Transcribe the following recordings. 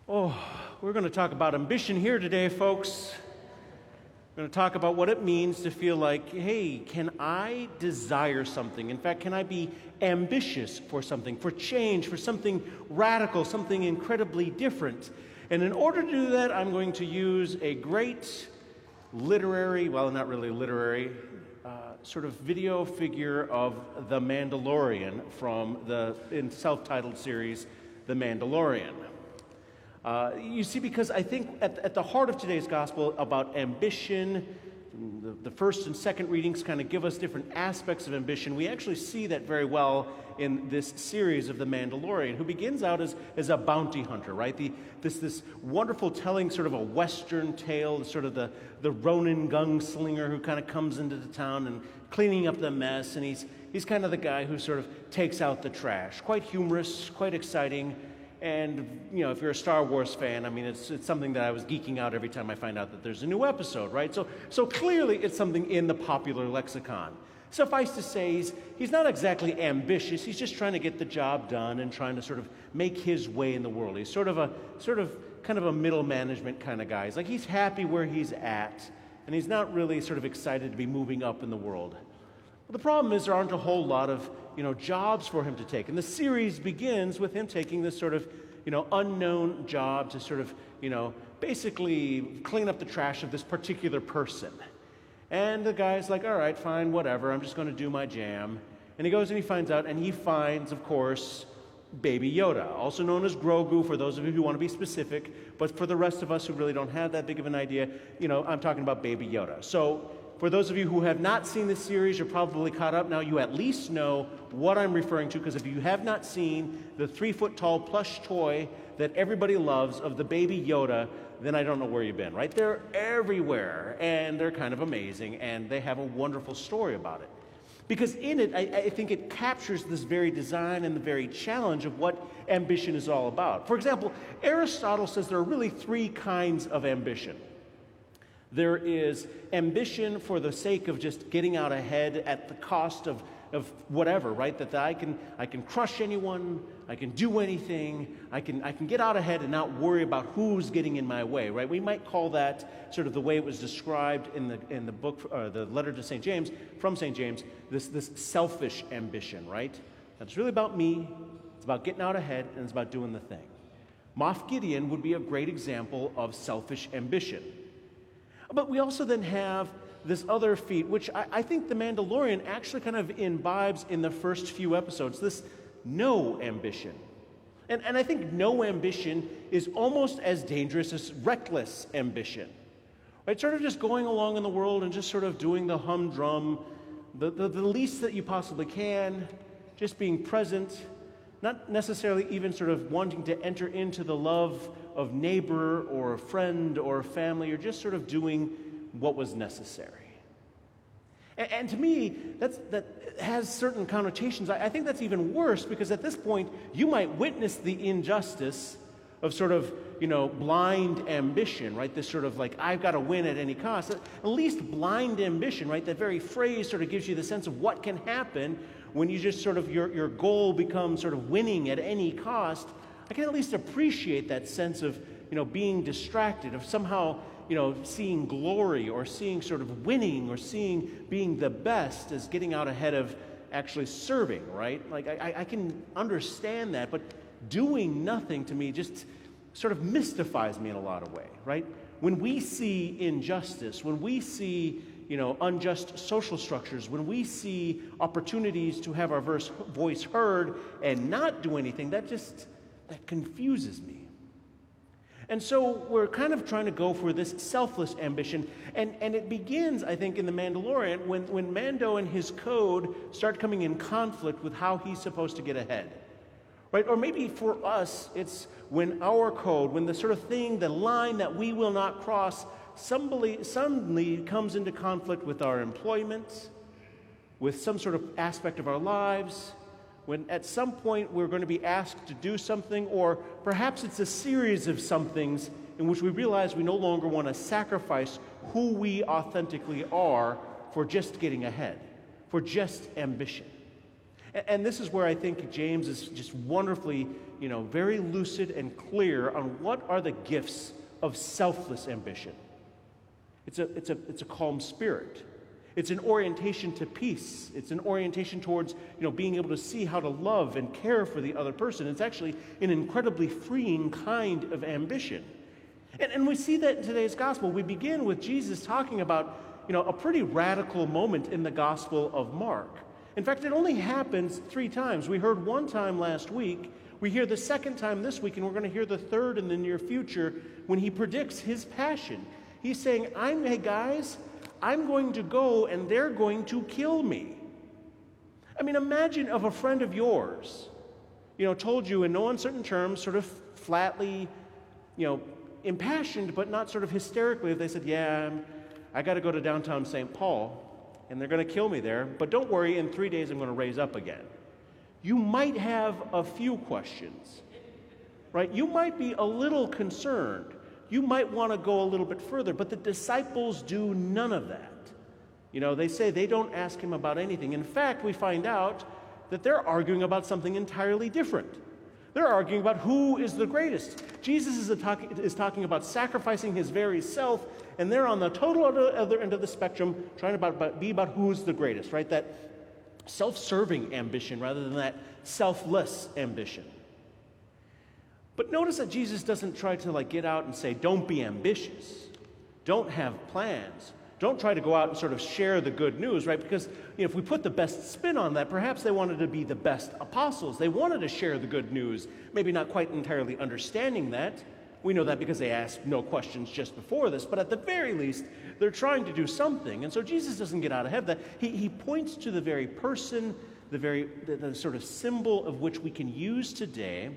Oh, we're going to talk about ambition here today, folks. We're going to talk about what it means to feel like, hey, can I desire something? In fact, can I be ambitious for something, for change, for something radical, something incredibly different? And in order to do that, I'm going to use a great literary, well, not really literary, sort of video figure of the Mandalorian from the self-titled series, The Mandalorian. You see, because I think at the heart of today's gospel about ambition, the first and second readings kind of give us different aspects of ambition. We actually see that very well in this series of The Mandalorian, who begins out as a bounty hunter, right? This wonderful telling sort of a Western tale, sort of the Ronin gunslinger who kind of comes into the town and cleaning up the mess, and he's kind of the guy who sort of takes out the trash. Quite humorous, quite exciting. And, you know, if you're a Star Wars fan, I mean, it's something that I was geeking out every time I find out that there's a new episode, right? So clearly it's something in the popular lexicon. Suffice to say, he's not exactly ambitious. He's just trying to get the job done and trying to sort of make his way in the world. He's kind of a middle management kind of guy. He's happy where he's at, and he's not really sort of excited to be moving up in the world. But the problem is there aren't a whole lot of, jobs for him to take. And the series begins with him taking this sort of, unknown job to sort of, basically clean up the trash of this particular person. And the guy's like, all right, fine, whatever, I'm just going to do my jam. And he goes and he finds out, and he finds, of course, Baby Yoda, also known as Grogu, for those of you who want to be specific. But for the rest of us who really don't have that big of an idea, I'm talking about Baby Yoda. So for those of you who have not seen this series, you're probably caught up now. You at least know what I'm referring to, because if you have not seen the 3-foot-tall plush toy that everybody loves of the Baby Yoda, then I don't know where you've been, right? They're everywhere, and they're kind of amazing, and they have a wonderful story about it. Because in it, I think it captures this very design and the very challenge of what ambition is all about. For example, Aristotle says there are really 3 kinds of ambition. There is ambition for the sake of just getting out ahead at the cost of whatever, right? That I can crush anyone, I can do anything, I can get out ahead and not worry about who's getting in my way, right? We might call that sort of the way it was described in the book, the letter to St. James, from St. James, this selfish ambition, right? That's really about me, it's about getting out ahead, and it's about doing the thing. Moff Gideon would be a great example of selfish ambition. But we also then have this other feat, which I think The Mandalorian actually kind of imbibes in the first few episodes, this no ambition. And I think no ambition is almost as dangerous as reckless ambition. Right? Sort of just going along in the world and just sort of doing the humdrum, the least that you possibly can, just being present, not necessarily even sort of wanting to enter into the love of neighbor or a friend or a family, or just sort of doing what was necessary. And to me, that has certain connotations. I think that's even worse, because at this point, you might witness the injustice of sort of, blind ambition, right? This sort of like, I've got to win at any cost. At least blind ambition, right? That very phrase sort of gives you the sense of what can happen when you just sort of, your goal becomes sort of winning at any cost. I can at least appreciate that sense of, being distracted, of somehow, seeing glory, or seeing sort of winning, or seeing being the best as getting out ahead of actually serving, right? Like, I can understand that, but doing nothing to me just sort of mystifies me in a lot of ways, right? When we see injustice, when we see, unjust social structures, when we see opportunities to have our voice heard and not do anything, that confuses me. And so we're kind of trying to go for this selfless ambition. And it begins, I think, in The Mandalorian when Mando and his code start coming in conflict with how he's supposed to get ahead. Right? Or maybe for us, it's when our code, when the sort of thing, the line that we will not cross, suddenly comes into conflict with our employment, with some sort of aspect of our lives, when at some point we're going to be asked to do something, or perhaps it's a series of somethings in which we realize we no longer want to sacrifice who we authentically are for just getting ahead, for just ambition. And this is where I think James is just wonderfully, very lucid and clear on what are the gifts of selfless ambition. It's a calm spirit. It's an orientation to peace. It's an orientation towards, being able to see how to love and care for the other person. It's actually an incredibly freeing kind of ambition. And we see that in today's gospel. We begin with Jesus talking about, a pretty radical moment in the Gospel of Mark. In fact, it only happens 3 times. We heard one time last week. We hear the second time this week, and we're going to hear the third in the near future when he predicts his passion. He's saying, hey guys, I'm going to go and they're going to kill me. I mean, imagine if a friend of yours, told you in no uncertain terms, sort of flatly, impassioned, but not sort of hysterically, if they said, yeah, I got to go to downtown St. Paul, and they're going to kill me there, but don't worry, in 3 days I'm going to raise up again. You might have a few questions, right? You might be a little concerned. You might want to go a little bit further, but the disciples do none of that. They say they don't ask him about anything. In fact, we find out that they're arguing about something entirely different. They're arguing about who is the greatest. Jesus is talking about sacrificing his very self, and they're on the total other end of the spectrum trying to be about who's the greatest, right? That self-serving ambition rather than that selfless ambition. But notice that Jesus doesn't try to get out and say, don't be ambitious. Don't have plans. Don't try to go out and sort of share the good news, right? Because if we put the best spin on that, perhaps they wanted to be the best apostles. They wanted to share the good news, maybe not quite entirely understanding that. We know that because they asked no questions just before this, but at the very least, they're trying to do something. And so Jesus doesn't get out ahead of that. He points to the very person, the sort of symbol of which we can use today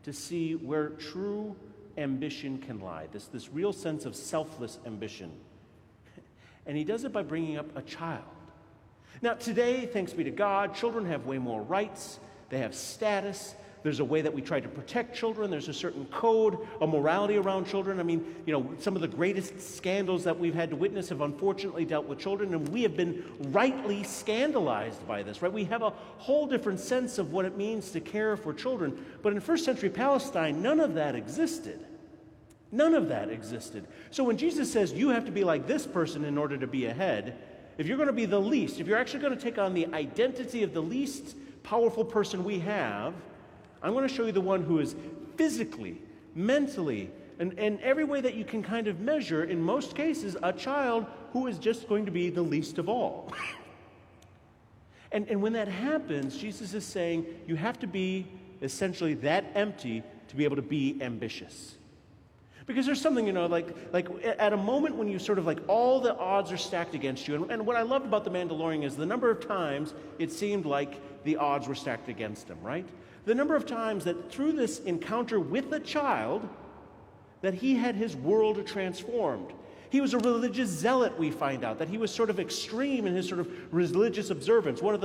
to see where true ambition can lie, this real sense of selfless ambition. And he does it by bringing up a child. Now, today, thanks be to God, children have way more rights. They have status. There's a way that we try to protect children. There's a certain code, a morality around children. I mean, some of the greatest scandals that we've had to witness have unfortunately dealt with children, and we have been rightly scandalized by this, right? We have a whole different sense of what it means to care for children. But in first century Palestine, none of that existed. None of that existed. So when Jesus says you have to be like this person in order to be ahead, if you're going to be the least, if you're actually going to take on the identity of the least powerful person we have, I'm going to show you the one who is physically, mentally, and every way that you can kind of measure, in most cases, a child who is just going to be the least of all. And when that happens, Jesus is saying you have to be essentially that empty to be able to be ambitious. Because there's something, like at a moment when you sort of all the odds are stacked against you. And what I loved about The Mandalorian is the number of times it seemed like the odds were stacked against him, right? The number of times that through this encounter with a child, that he had his world transformed. He was a religious zealot, we find out, that he was sort of extreme in his sort of religious observance. One of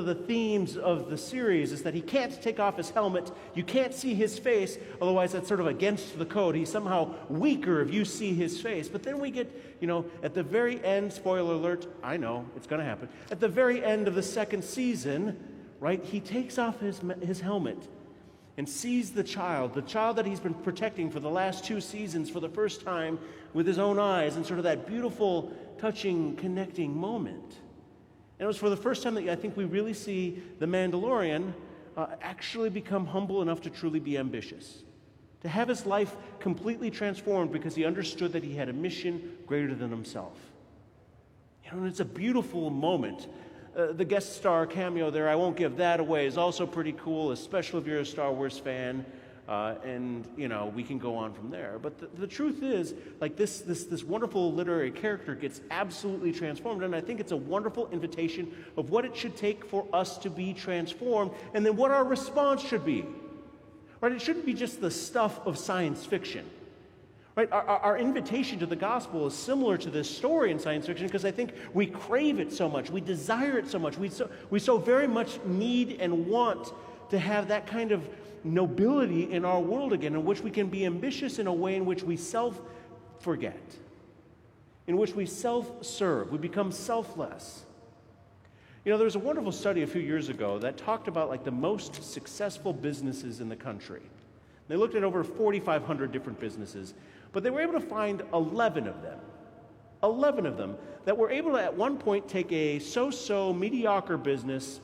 the themes of the series is that he can't take off his helmet. You can't see his face, otherwise that's sort of against the code. He's somehow weaker if you see his face. But then we get, at the very end, spoiler alert, I know, it's going to happen. At the very end of the second season, right, he takes off his helmet and sees the child that he's been protecting for the last 2 seasons for the first time with his own eyes, and sort of that beautiful, touching, connecting moment. And it was for the first time that I think we really see the Mandalorian actually become humble enough to truly be ambitious, to have his life completely transformed because he understood that he had a mission greater than himself. And it's a beautiful moment. The guest star cameo there, I won't give that away, is also pretty cool, especially if you're a Star Wars fan. And we can go on from there. But the truth is, this wonderful literary character gets absolutely transformed. And I think it's a wonderful invitation of what it should take for us to be transformed, and then what our response should be. Right? It shouldn't be just the stuff of science fiction. Right? Our invitation to the gospel is similar to this story in science fiction because I think we crave it so much, we desire it so much, we so very much need and want to have that kind of nobility in our world again, in which we can be ambitious in a way in which we self-forget, in which we self-serve, we become selfless. You know, there was a wonderful study a few years ago that talked about like the most successful businesses in the country. They looked at over 4,500 different businesses, but they were able to find 11 of them that were able to at one point take a so-so mediocre business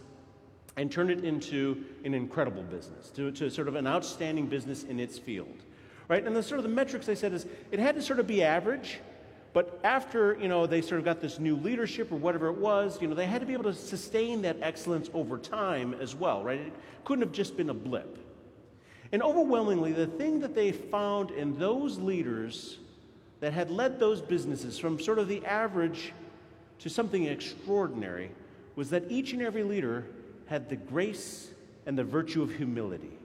and turn it into an incredible business, to sort of an outstanding business in its field, right? And the sort of the metrics they said is it had to sort of be average, but after, they sort of got this new leadership or whatever it was, they had to be able to sustain that excellence over time as well, right? It couldn't have just been a blip. And overwhelmingly, the thing that they found in those leaders that had led those businesses from sort of the average to something extraordinary was that each and every leader had the grace and the virtue of humility.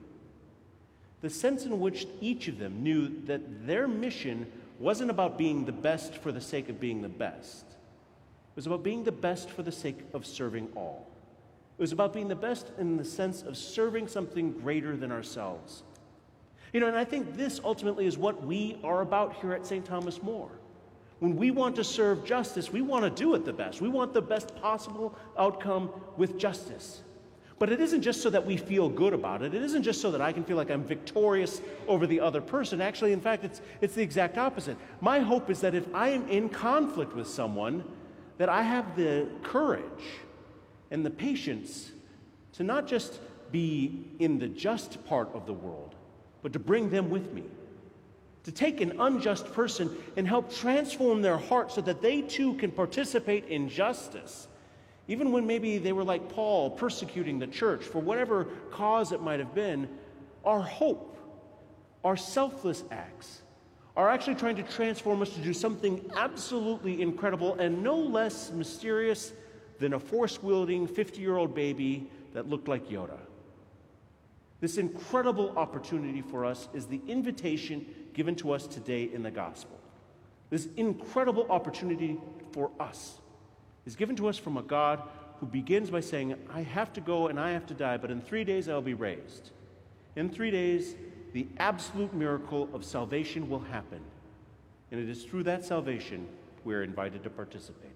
The sense in which each of them knew that their mission wasn't about being the best for the sake of being the best. It was about being the best for the sake of serving all. It was about being the best in the sense of serving something greater than ourselves. And I think this ultimately is what we are about here at St. Thomas More. When we want to serve justice, we want to do it the best. We want the best possible outcome with justice. But it isn't just so that we feel good about it. It isn't just so that I can feel like I'm victorious over the other person. Actually, in fact, it's the exact opposite. My hope is that if I am in conflict with someone, that I have the courage and the patience to not just be in the just part of the world, but to bring them with me. To take an unjust person and help transform their heart so that they too can participate in justice. Even when maybe they were like Paul, persecuting the church for whatever cause it might have been, our hope, our selfless acts, are actually trying to transform us to do something absolutely incredible and no less mysterious than a force-wielding 50-year-old baby that looked like Yoda. This incredible opportunity for us is the invitation given to us today in the gospel. This incredible opportunity for us is given to us from a God who begins by saying, I have to go and I have to die, but in 3 days I'll be raised. In 3 days, the absolute miracle of salvation will happen. And it is through that salvation we're invited to participate.